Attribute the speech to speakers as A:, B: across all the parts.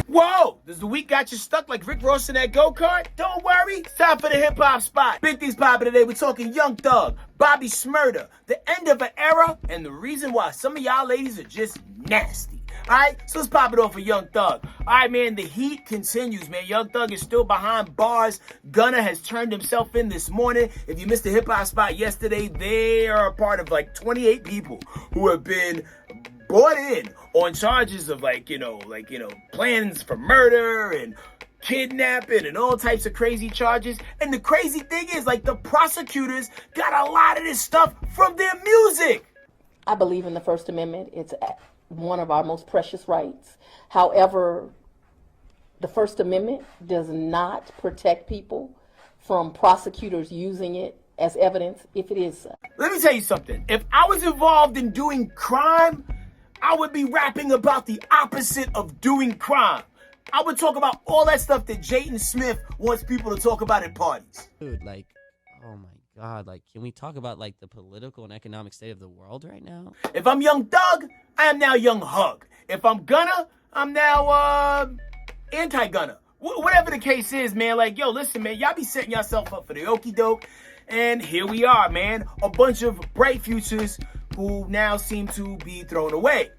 A: Whoa! Does the week got you stuck like Rick Ross in that go-kart? Don't worry, it's time for the hip-hop spot. Big things popping today. We're talking Young Thug, Bobby Shmurda, the end of an era, and the reason why some of y'all ladies are just nasty. Alright, so let's pop it off for Young Thug. Alright, man, the heat continues, man. Young Thug is still behind bars. Gunna has turned himself in this morning. If you missed the hip-hop spot yesterday, they are a part of like 28 people who have been brought in on charges of plans for murder and kidnapping and all types of crazy charges. And the crazy thing is, like, the prosecutors got a lot of this stuff from their music.
B: I believe in the First Amendment. It's one of our most precious rights. However, the First Amendment does not protect people from prosecutors using it as evidence if it is so.
A: Let me tell you something. If I was involved in doing crime, I would be rapping about the opposite of doing crime. I would talk about all that stuff that Jayden Smith wants people to talk about at parties.
C: Dude, like, oh my God, like, can we talk about, like, the political and economic state of the world right now?
A: If I'm Young Thug, I am now Young Hug. If I'm Gunna, I'm now, anti-Gunna. Whatever the case is, man, like, yo, listen, man, y'all be setting yourself up for the okie doke. And here we are, man. A bunch of bright futures who now seem to be thrown away.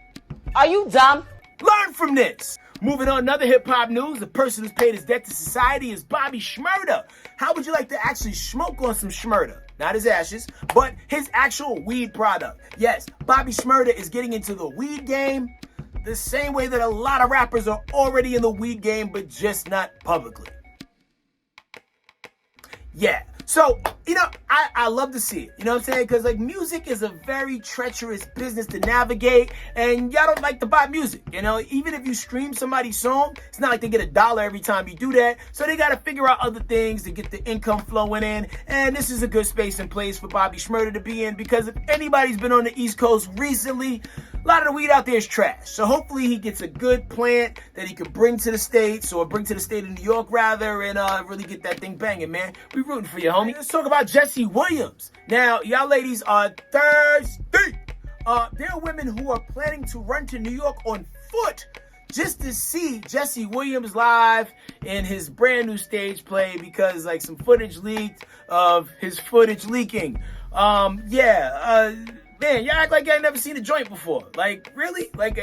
D: Are you dumb?
A: Learn from this. Moving on, another hip-hop news. The person who's paid his debt to society is Bobby Shmurda. How would you like to actually smoke on some Shmurda? Not his ashes, but his actual weed product. Yes, Bobby Shmurda is getting into the weed game the same way that a lot of rappers are already in the weed game, but just not publicly. Yeah. So, you know, I love to see it. You know what I'm saying? Because, like, music is a very treacherous business to navigate, and y'all don't like to buy music. You know, even if you stream somebody's song, it's not like they get $1 every time you do that. So they got to figure out other things to get the income flowing in. And this is a good space and place for Bobby Shmurda to be in, because if anybody's been on the East Coast recently, a lot of the weed out there is trash. So hopefully he gets a good plant that he could bring to the States, or bring to the state of New York, rather, and really get that thing banging, man. We rooting for you, homie. Let's talk about Jesse Williams. Now, y'all ladies are thirsty. There are women who are planning to run to New York on foot just to see Jesse Williams live in his brand new stage play, because like some footage leaked of his footage leaking. Man, y'all act like y'all never seen a joint before. Like, really? Like,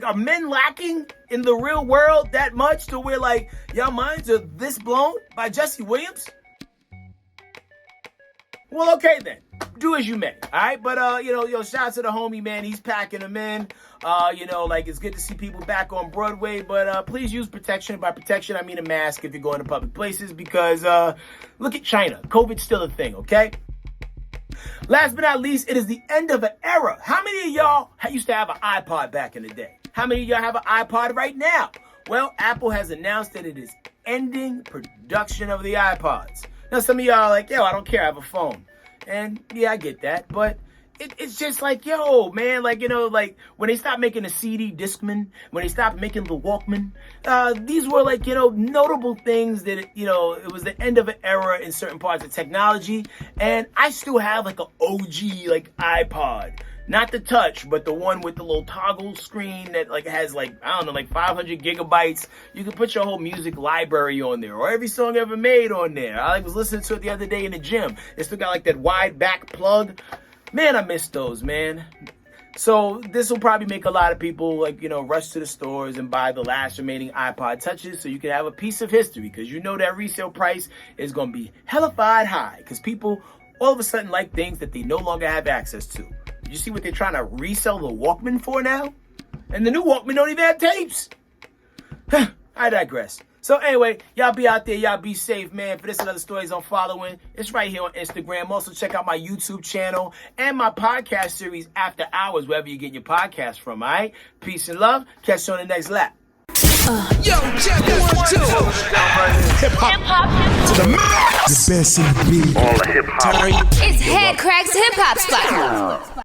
A: are men lacking in the real world that much to where, like, y'all minds are this blown by Jesse Williams? Well, okay then. Do as you may, all right? But, shout out to the homie, man. He's packing them in. It's good to see people back on Broadway. But please use protection. By protection, I mean a mask if you're going to public places, because look at China. COVID's still a thing, okay? Last but not least, it is the end of an era. How many of y'all used to have an iPod back in the day? How many of y'all have an iPod right now? Well, Apple has announced that it is ending production of the iPods. Now, some of y'all are like, yo, I don't care, I have a phone. And yeah, I get that, but it's just like, yo, man, like, when they stopped making the CD Discman, when they stopped making the Walkman, these were like, notable things that, it was the end of an era in certain parts of technology. And I still have like an OG, like, iPod. Not the touch, but the one with the little toggle screen that like has like, I don't know, like 500 gigabytes. You can put your whole music library on there, or every song ever made on there. I was listening to it the other day in the gym. It still got like that wide back plug. Man, I miss those, man. So this will probably make a lot of people rush to the stores and buy the last remaining iPod touches, so you can have a piece of history, because that resale price is going to be hellified high, because people all of a sudden like things that they no longer have access to. You see what they're trying to resell the Walkman for now? And the new Walkman don't even have tapes. I digress. So anyway, y'all be out there. Y'all be safe, man. For this and other stories I'm following, it's right here on Instagram. Also, check out my YouTube channel and my podcast series, After Hours, wherever you get your podcast from, all right? Peace and love. Catch you on the next lap.
E: Yo, check 1, 2. Hip-hop to the max.
F: The best in the beat.
E: All the hip-hop.
G: It's Head Cracks Hip Hop Spot.